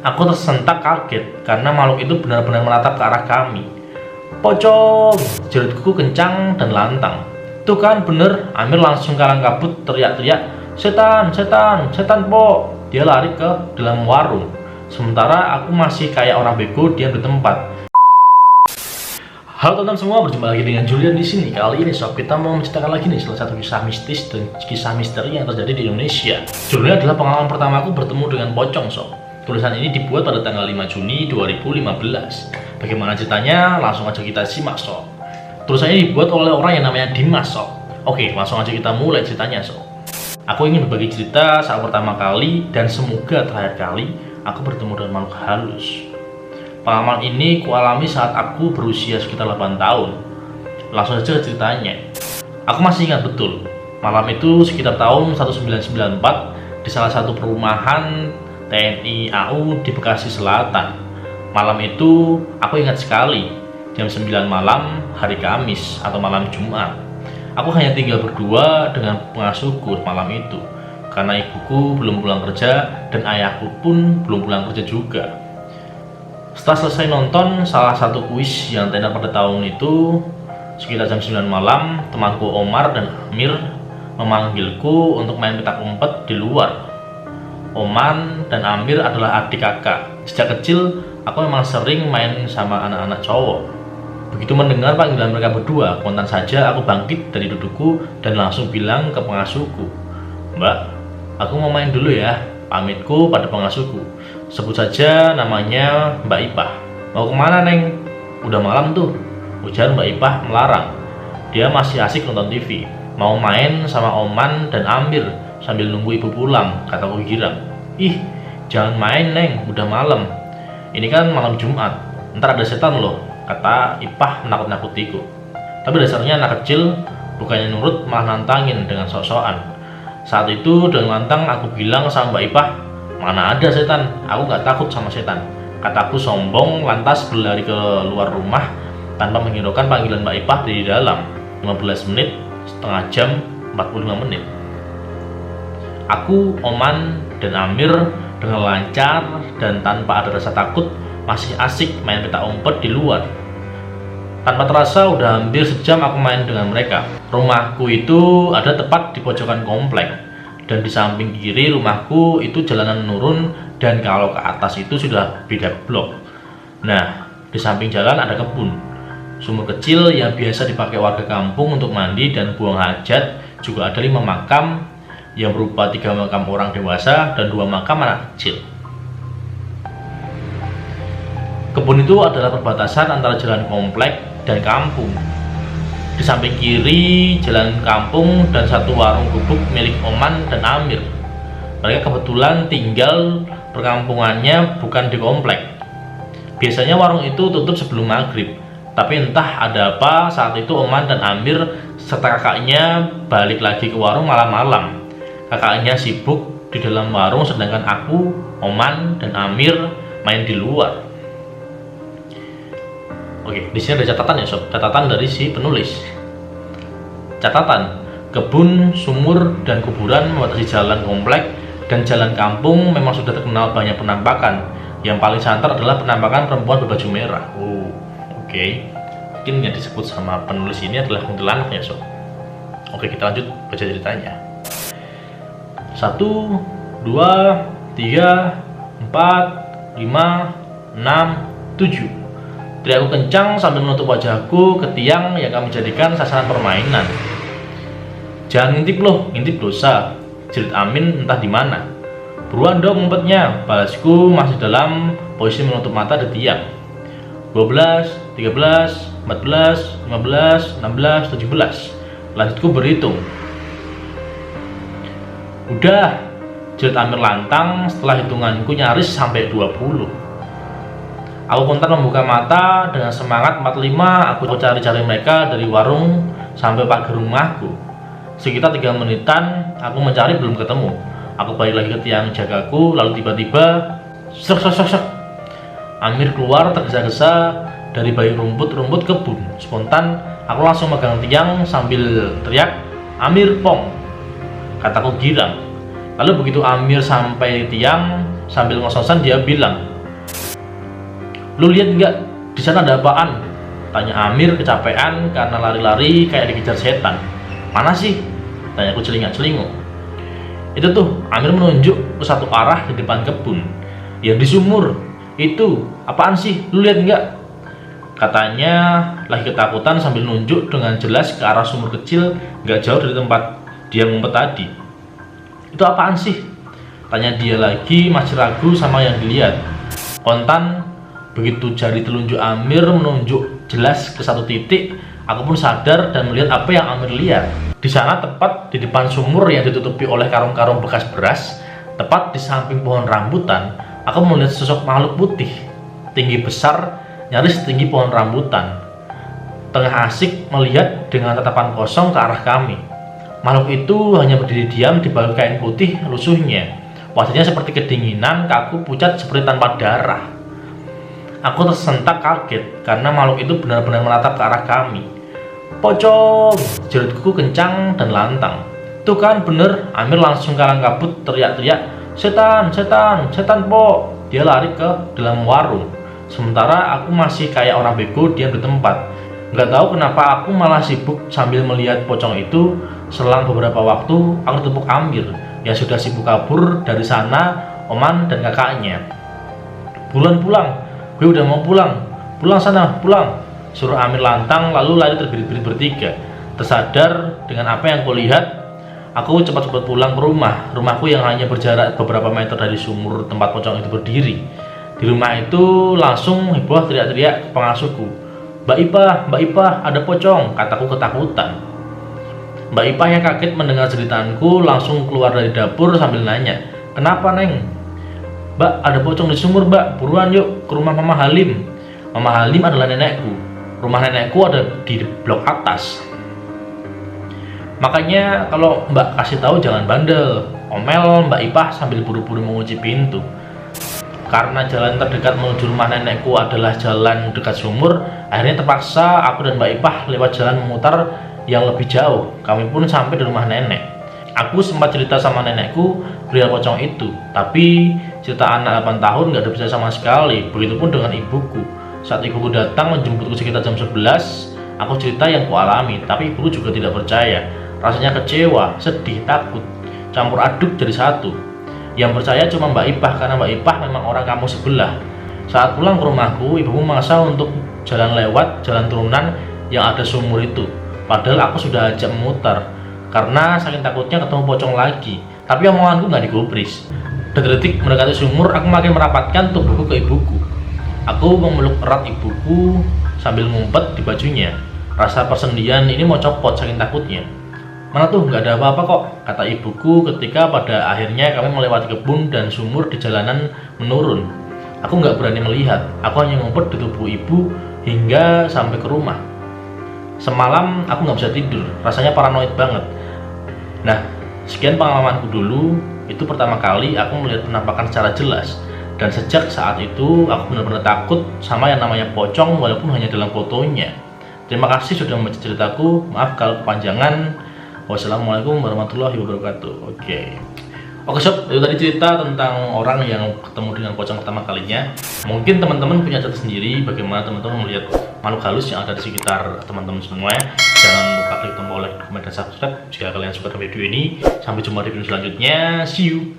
Aku tersentak kaget karena makhluk itu benar-benar menatap ke arah kami. Pocong! Jeritku kencang dan lantang. Tuh kan bener, Amir langsung kalang kabut teriak-teriak, setan, setan, setan po. Dia lari ke dalam warung. Sementara aku masih kayak orang bego diam di tempat. Halo teman-teman semua, berjumpa lagi dengan Julian di sini. Kali ini sob, kita mau menceritakan lagi nih salah satu kisah mistis dan kisah misteri yang terjadi di Indonesia. Judulnya adalah pengalaman pertama aku bertemu dengan pocong sob. Tulisan ini dibuat pada tanggal 5 Juni 2015. Bagaimana ceritanya? Langsung aja kita simak sob. Tulisannya dibuat oleh orang yang namanya Dimas sob. Oke, langsung aja kita mulai ceritanya sob. Aku ingin berbagi cerita saat pertama kali dan semoga terakhir kali aku bertemu dengan makhluk halus. Pengalaman ini kualami saat aku berusia sekitar 8 tahun. Langsung saja ke ceritanya. Aku masih ingat betul, malam itu sekitar tahun 1994 di salah satu perumahan TNI AU di Bekasi Selatan. Malam itu aku ingat sekali, jam 9 malam hari Kamis atau malam Jumat. Aku hanya tinggal berdua dengan pengasuhku malam itu, karena ibuku belum pulang kerja dan ayahku pun belum pulang kerja juga. Setelah selesai nonton salah satu kuis yang tenar pada tahun itu, sekitar jam 9 malam, temanku Omar dan Amir memanggilku untuk main petak umpet di luar. Oman dan Amir adalah adik kakak. Sejak kecil, aku memang sering main sama anak-anak cowok. Begitu mendengar panggilan mereka berdua, spontan saja aku bangkit dari dudukku dan langsung bilang ke pengasuhku, "Mbak, aku mau main dulu ya," pamitku pada pengasuhku. Sebut saja namanya Mbak Ipah. "Mau kemana, Neng? Udah malam tuh," ujar Mbak Ipah melarang. Dia masih asik nonton TV. "Mau main sama Oman dan Amir sambil nunggu ibu pulang," kataku girang. "Ih, jangan main, Neng, udah malam. Ini kan malam Jumat, ntar ada setan loh," kata Ipah menakut-nakutiku. Tapi dasarnya anak kecil, bukannya nurut malah nantangin dengan sok-sokan. Saat itu dengan lantang aku bilang sama Mbak Ipah, "Mana ada setan, aku nggak takut sama setan," kataku sombong lantas berlari ke luar rumah tanpa menghiraukan panggilan Mbak Ipah di dalam. 15 menit, setengah jam, 45 menit. Aku, Oman, dan Amir dengan lancar dan tanpa ada rasa takut masih asik main petak umpet di luar. Tanpa terasa udah hampir sejam aku main dengan mereka. Rumahku itu ada tepat di pojokan komplek, dan di samping kiri rumahku itu jalanan menurun, dan kalau ke atas itu sudah beda blok. Nah, di samping jalan ada kebun, sumur kecil yang biasa dipakai warga kampung untuk mandi dan buang hajat. Juga ada 5 makam yang berupa 3 makam orang dewasa dan 2 makam anak kecil. Kebun itu adalah perbatasan antara jalan komplek dan kampung. Di samping kiri jalan kampung dan satu warung gubuk milik Oman dan Amir. Mereka kebetulan tinggal perkampungannya bukan di komplek. Biasanya warung itu tutup sebelum maghrib, tapi entah ada apa saat itu Oman dan Amir serta kakaknya balik lagi ke warung malam-malam. Kakaknya sibuk di dalam warung sedangkan aku, Oman, dan Amir main di luar. Oke, di sini ada catatan ya sob, catatan dari si penulis. Catatan, kebun, sumur, dan kuburan membatasi jalan komplek dan jalan kampung memang sudah terkenal banyak penampakan. Yang paling santer adalah penampakan perempuan berbaju merah. Oke. Mungkin yang disebut sama penulis ini adalah kuntilanak ya sob. Oke, kita lanjut baca ceritanya. 1, 2, 3, 4, 5, 6, 7. Teriakku kencang sambil menutup wajahku ke tiang yang kami jadikan sasaran permainan. "Jangan ngintip loh, ngintip dosa," jerit Amin entah di mana. "Buruan dong ngumpetnya," balasku masih dalam posisi menutup mata di tiang. 12, 13, 14, 15, 16, 17. Lanjutku berhitung. "Udah," jerit Amir lantang setelah hitunganku nyaris sampai 20. Aku kontan membuka mata dengan semangat 45. Aku cari-cari mereka dari warung sampai pagar rumahku. Sekitar 3 menitan aku mencari belum ketemu. Aku balik lagi ke tiang jagaku, lalu tiba-tiba sek. Amir keluar tergesa-gesa dari balik rumput kebun. Spontan aku langsung megang tiang sambil teriak, "Amir, pong," kataku girang. Lalu begitu Amir sampai tiang, sambil ngos-ngosan dia bilang, "Lu lihat nggak di sana ada apaan?" Tanya Amir kecapean karena lari-lari kayak dikejar setan. "Mana sih?" tanyaku celingak-celinguk. "Itu tuh," Amir menunjuk ke satu arah di depan kebun. "Yang di sumur. Itu, apaan sih? Lu lihat nggak?" Katanya lagi ketakutan sambil nunjuk dengan jelas ke arah sumur kecil nggak jauh dari tempat dia ngumpet tadi. "Itu apaan sih?" tanya dia lagi, masih ragu sama yang dilihat. Kontan begitu jari telunjuk Amir menunjuk jelas ke satu titik, aku pun sadar dan melihat apa yang Amir lihat. Di sana, tepat di depan sumur yang ditutupi oleh karung-karung bekas beras, tepat di samping pohon rambutan, aku melihat sosok makhluk putih, tinggi besar, nyaris setinggi pohon rambutan. Tengah asik melihat dengan tatapan kosong ke arah kami. Makhluk itu hanya berdiri diam di balik kain putih lusuhnya. Wajahnya seperti kedinginan, kaku, pucat, seperti tanpa darah. Aku tersentak kaget karena makhluk itu benar-benar menatap ke arah kami. "Pocong!" jeritku kencang dan lantang. "Tuh kan, bener!" Amir langsung kalang kabut teriak-teriak, "Setan, setan, setan, po!" Dia lari ke dalam warung. Sementara aku masih kayak orang bego diam di tempat. Nggak tahu kenapa aku malah sibuk sambil melihat pocong itu. Selang beberapa waktu, aku tepuk Amir yang sudah sibuk kabur dari sana, Oman dan kakaknya. "Bulan pulang, gue udah mau pulang. Pulang sana, pulang!" suruh Amir lantang, lalu lari terbirit-birit bertiga. Tersadar dengan apa yang kulihat, aku cepat-cepat pulang ke rumahku yang hanya berjarak beberapa meter dari sumur tempat pocong itu berdiri. Di rumah itu langsung heboh teriak-teriak ke pengasuhku. Mbak Ipah, ada pocong!" kataku ketakutan. Mbak Ipah yang kaget mendengar ceritaanku langsung keluar dari dapur sambil nanya, "Kenapa, Neng?" "Mbak, ada pocong di sumur, Mbak. Buruan yuk ke rumah Mama Halim." Mama Halim adalah nenekku. Rumah nenekku ada di blok atas. "Makanya kalau Mbak kasih tahu jangan bandel," omel Mbak Ipah sambil buru-buru mengunci pintu. Karena jalan terdekat menuju rumah nenekku adalah jalan dekat sumur, akhirnya terpaksa aku dan Mbak Ipah lewat jalan memutar yang lebih jauh. Kami pun sampai di rumah nenek. Aku sempat cerita sama nenekku perihal pocong itu, tapi cerita anak 8 tahun nggak ada bisa sama sekali. Begitupun dengan ibuku. Saat ibuku datang menjemputku sekitar jam 11, aku cerita yang kualami, tapi ibuku juga tidak percaya. Rasanya kecewa, sedih, takut, campur aduk jadi satu. Yang percaya cuma Mbak Ipah, karena Mbak Ipah memang orang kampung sebelah. Saat pulang ke rumahku, ibuku memaksa untuk jalan lewat jalan turunan yang ada sumur itu. Padahal aku sudah ajak memutar, karena saking takutnya ketemu pocong lagi. Tapi omonganku nggak digubris. Detik-detik mendekati sumur, aku makin merapatkan tubuhku ke ibuku. Aku memeluk erat ibuku sambil ngumpet di bajunya. Rasa persendian ini mau copot saking takutnya. "Mana tuh, nggak ada apa-apa kok," kata ibuku ketika pada akhirnya kami melewati kebun dan sumur di jalanan menurun. Aku nggak berani melihat. Aku hanya ngumpet di tubuh ibu hingga sampai ke rumah. Semalam aku nggak bisa tidur, rasanya paranoid banget. Nah, sekian pengalamanku dulu. Itu pertama kali aku melihat penampakan secara jelas. Dan sejak saat itu aku benar-benar takut sama yang namanya pocong walaupun hanya dalam fotonya. Terima kasih sudah membaca ceritaku. Maaf kalau kepanjangan. Wassalamualaikum warahmatullahi wabarakatuh. Oke sob, itu tadi cerita tentang orang yang ketemu dengan pocong pertama kalinya. Mungkin teman-teman punya cerita sendiri bagaimana teman-teman melihat makhluk halus yang ada di sekitar teman-teman semua ya. Jangan lupa klik tombol like, komen, dan subscribe jika kalian suka dengan video ini. Sampai jumpa di video selanjutnya. See you.